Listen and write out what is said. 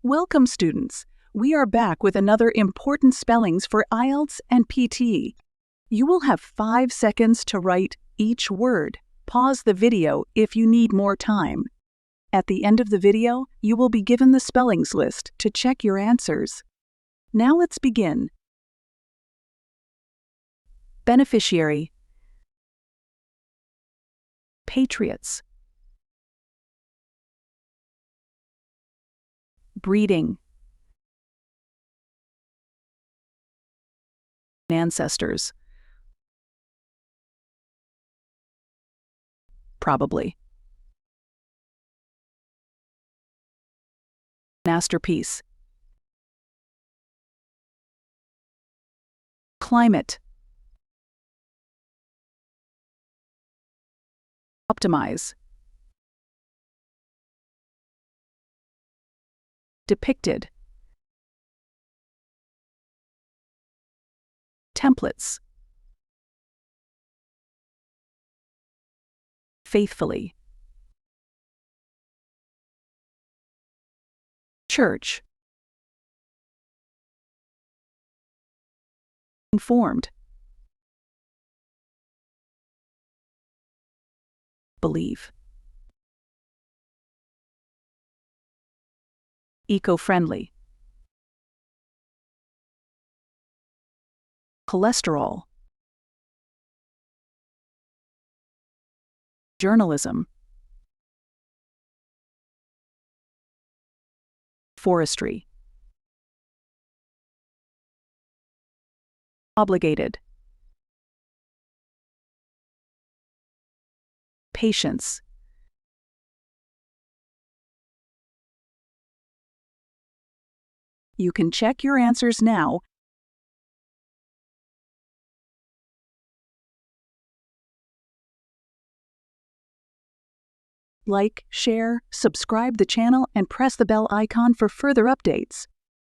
Welcome, students. We are back with another important spellings for Ielts and PT. You will have 5 seconds to write each word. Pause the video if you need more time. At the end of the video, you will be given the spellings list to check your answers. Now let's begin. Beneficiary, patriots, breeding, ancestors, probably, masterpiece, climate, optimize, depicted, templates, faithfully, church, informed, believe, eco-friendly, cholesterol, journalism, forestry, obligated, patience, you can check your answers now. Like, share, subscribe the channel, and press the bell icon for further updates.